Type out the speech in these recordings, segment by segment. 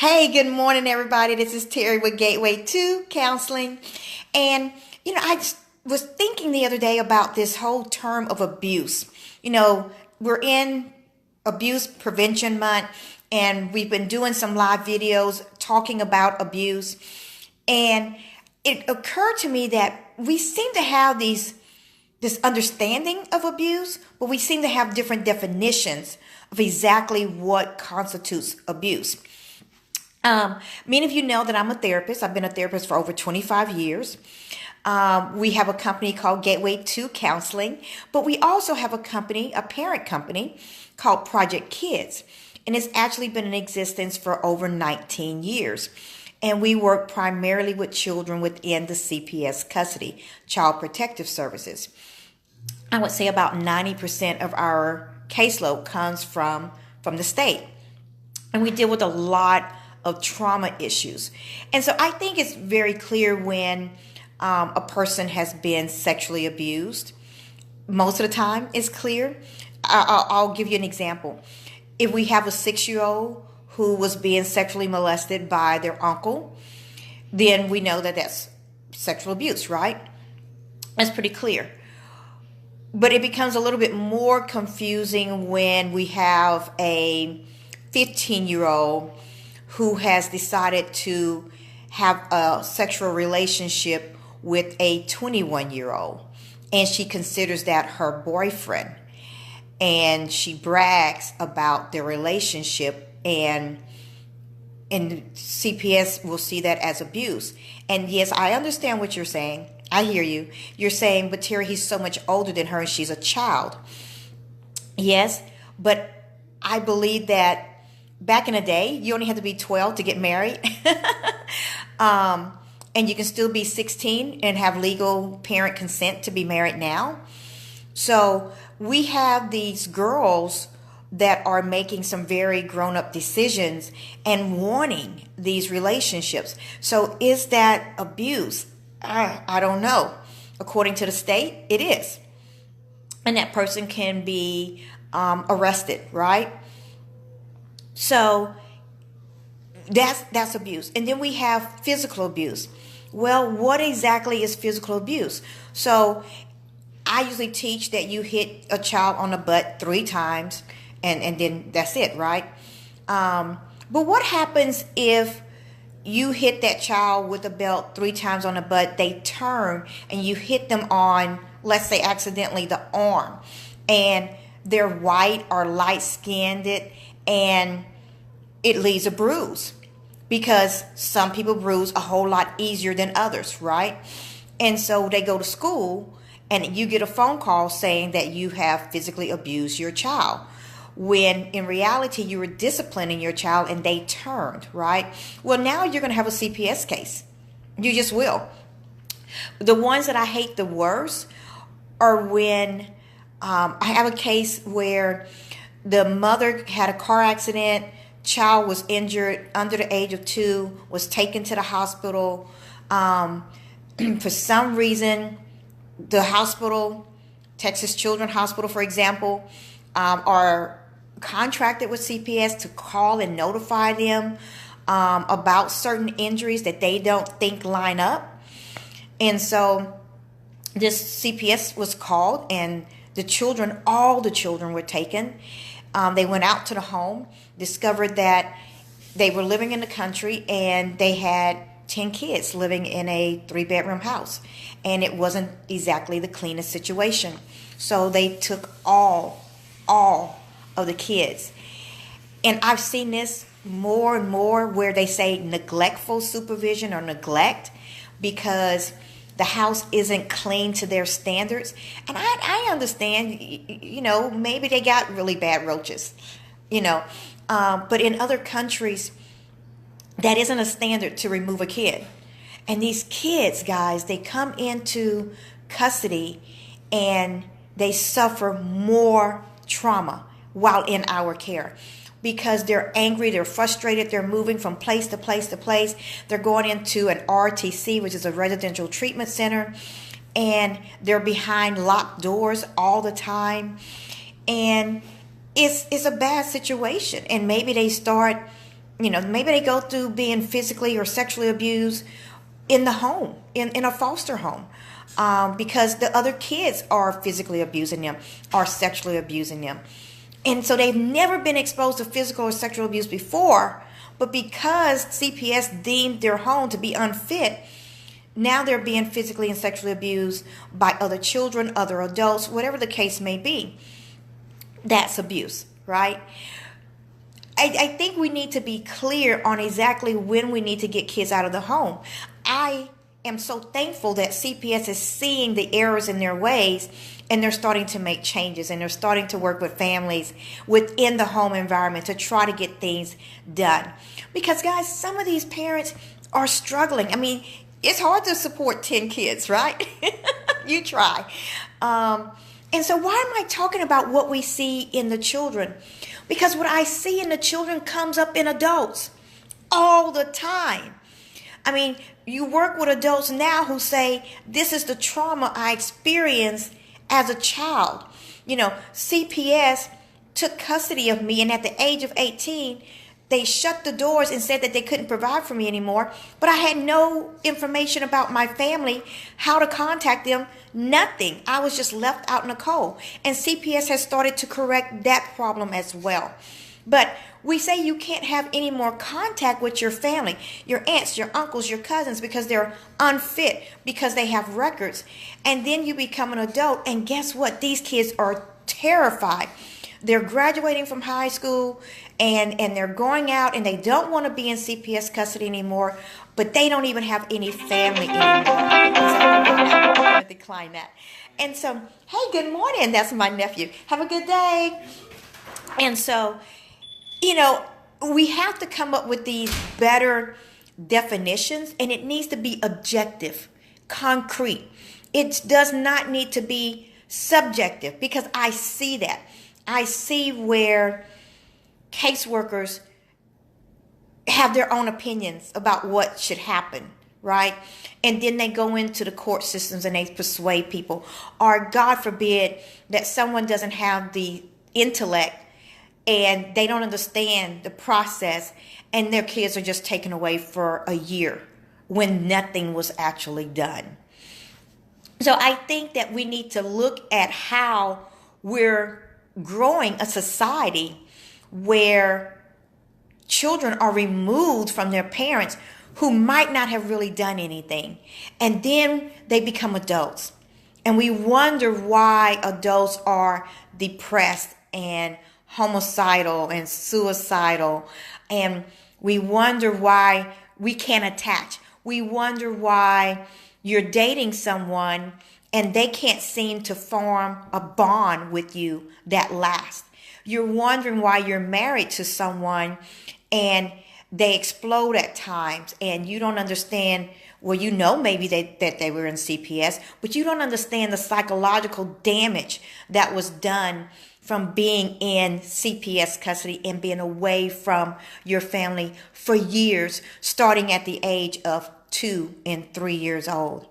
Hey, good morning, everybody. This is Terry with Gateway 2 Counseling. And, I just was thinking the other day about this whole term of abuse. We're in Abuse Prevention Month, and we've been doing some live videos talking about abuse. And it occurred to me that we seem to have this understanding of abuse, but we seem to have different definitions of exactly what constitutes abuse. Many of you know that I'm a therapist. I've been a therapist for over 25 years. We have a company called Gateway 2 Counseling, but we also have a parent company called Project Kids. And it's actually been in existence for over 19 years. And we work primarily with children within the CPS custody, Child Protective Services. I would say about 90% of our caseload comes from the state. And we deal with a lot of trauma issues. And so I think it's very clear when a person has been sexually abused. Most of the time it's clear. I'll give you an example. If we have a 6-year-old who was being sexually molested by their uncle, then we know that that's sexual abuse, right? That's pretty clear. But it becomes a little bit more confusing when we have a 15-year-old who has decided to have a sexual relationship with a 21-year-old. And she considers that her boyfriend. And she brags about their relationship, and CPS will see that as abuse. And yes, I understand what you're saying. I hear you. You're saying, but Terry, he's so much older than her and she's a child. Yes, but I believe that back in the day, you only had to be 12 to get married. And you can still be 16 and have legal parent consent to be married now. So we have these girls that are making some very grown-up decisions and wanting these relationships. So is that abuse? I don't know. According to the state, it is. And that person can be arrested, right? So that's abuse. And then we have physical abuse. Well, what exactly is physical abuse? So I usually teach that you hit a child on the butt 3 times and then that's it, right? But what happens if you hit that child with a belt 3 times on the butt, they turn and you hit them on, let's say accidentally, the arm, and they're white or light-skinned and it leaves a bruise, because some people bruise a whole lot easier than others, right? And so they go to school and you get a phone call saying that you have physically abused your child, when in reality you were disciplining your child and they turned, right? Well, now you're going to have a CPS case. You just will. The ones that I hate the worst are when I have a case where the mother had a car accident, child was injured under the age of 2, was taken to the hospital. For some reason, the hospital, Texas Children's Hospital, for example, are contracted with CPS to call and notify them about certain injuries that they don't think line up. And so this CPS was called, and all the children were taken. They went out to the home, discovered that they were living in the country, and they had 10 kids living in a 3-bedroom house. And it wasn't exactly the cleanest situation. So they took all of the kids. And I've seen this more and more where they say neglectful supervision or neglect, because the house isn't clean to their standards. And I understand, maybe they got really bad roaches, but in other countries, that isn't a standard to remove a kid. And these kids, guys, they come into custody and they suffer more trauma while in our care, because they're angry, they're frustrated, they're moving from place to place to place. They're going into an RTC, which is a residential treatment center, and they're behind locked doors all the time. And it's a bad situation. And maybe they start maybe they go through being physically or sexually abused in the home, in a foster home, because the other kids are physically abusing them or sexually abusing them. And so they've never been exposed to physical or sexual abuse before, but because CPS deemed their home to be unfit, now they're being physically and sexually abused by other children, other adults, whatever the case may be. That's abuse, right? I think we need to be clear on exactly when we need to get kids out of the home. I am so thankful that CPS is seeing the errors in their ways, and they're starting to make changes, and they're starting to work with families within the home environment to try to get things done. Because, guys, some of these parents are struggling. I mean, it's hard to support 10 kids, right? You try. And so why am I talking about what we see in the children? Because what I see in the children comes up in adults all the time. I mean, you work with adults now who say, this is the trauma I experienced as a child. CPS took custody of me, and at the age of 18, they shut the doors and said that they couldn't provide for me anymore. But I had no information about my family, how to contact them, nothing. I was just left out in the cold. And CPS has started to correct that problem as well. But we say you can't have any more contact with your family, your aunts, your uncles, your cousins, because they're unfit, because they have records. And then you become an adult, and guess what? These kids are terrified. They're graduating from high school, and they're going out, and they don't want to be in CPS custody anymore, but they don't even have any family anymore. So I'm going to decline that. And so, hey, good morning. That's my nephew. Have a good day. And so, we have to come up with these better definitions, and it needs to be objective, concrete. It does not need to be subjective, because I see that. I see where caseworkers have their own opinions about what should happen, right? And then they go into the court systems and they persuade people. Or God forbid that someone doesn't have the intellect and they don't understand the process, and their kids are just taken away for a year when nothing was actually done. So I think that we need to look at how we're growing a society where children are removed from their parents who might not have really done anything. And then they become adults. And we wonder why adults are depressed and homicidal and suicidal. And we wonder why we can't attach. We wonder why you're dating someone and they can't seem to form a bond with you that lasts. You're wondering why you're married to someone and they explode at times, and you don't understand. Well, maybe that they were in CPS, but you don't understand the psychological damage that was done from being in CPS custody and being away from your family for years, starting at the age of 2 and 3 years old.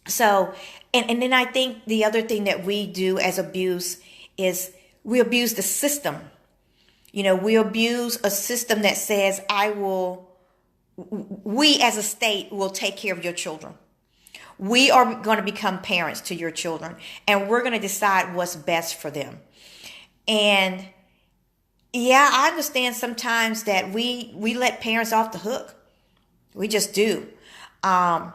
So, and then I think the other thing that we do as abuse is we abuse the system. We abuse a system that says, we as a state will take care of your children. We are going to become parents to your children, and we're going to decide what's best for them. And yeah, I understand sometimes that we let parents off the hook. We just do. I'll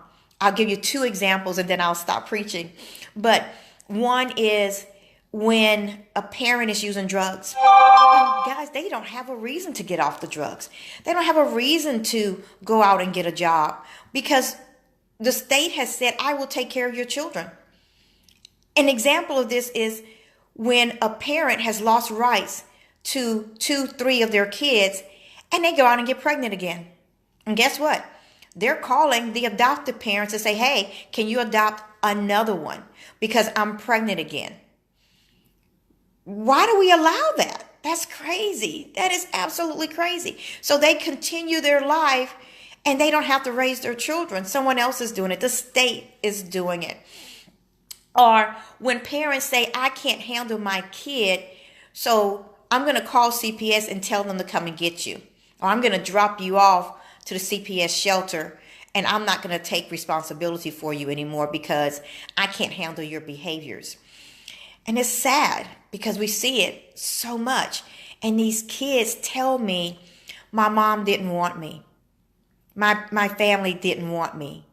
give you 2 examples and then I'll stop preaching. But one is when a parent is using drugs. And guys, they don't have a reason to get off the drugs. They don't have a reason to go out and get a job because the state has said, I will take care of your children. An example of this is when a parent has lost rights to 2, 3 of their kids, and they go out and get pregnant again. And guess what? They're calling the adoptive parents to say, hey, can you adopt another one? Because I'm pregnant again. Why do we allow that? That's crazy. That is absolutely crazy. So they continue their life and they don't have to raise their children. Someone else is doing it. The state is doing it. Or when parents say, I can't handle my kid, so I'm going to call CPS and tell them to come and get you. or I'm going to drop you off to the CPS shelter, and I'm not going to take responsibility for you anymore because I can't handle your behaviors. And it's sad because we see it so much. And these kids tell me, my mom didn't want me. My family didn't want me.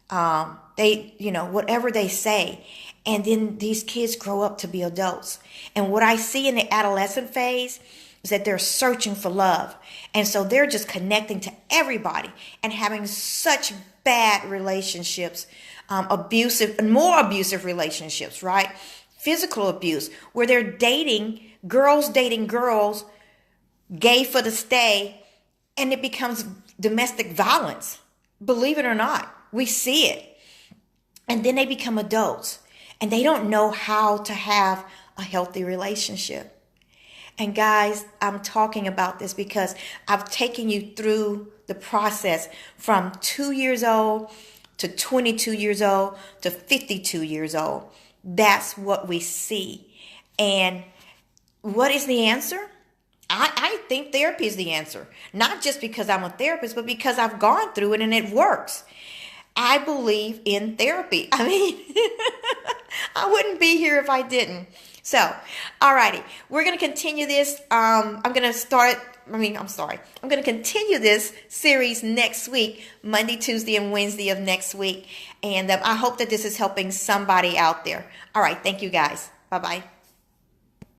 Whatever they say. And then these kids grow up to be adults. And what I see in the adolescent phase is that they're searching for love. And so they're just connecting to everybody and having such bad relationships, more abusive relationships, right? Physical abuse, where they're dating girls, gay for the stay, and it becomes domestic violence. Believe it or not, we see it. And then they become adults and they don't know how to have a healthy relationship. And guys, I'm talking about this because I've taken you through the process from 2 years old to 22 years old to 52 years old. That's what we see. And what is the answer? I think therapy is the answer. Not just because I'm a therapist, but because I've gone through it and it works. I believe in therapy. I mean, I wouldn't be here if I didn't. So, alrighty, we're going to continue this. I'm going to continue this series next week, Monday, Tuesday, and Wednesday of next week. And I hope that this is helping somebody out there. All right, thank you guys. Bye-bye.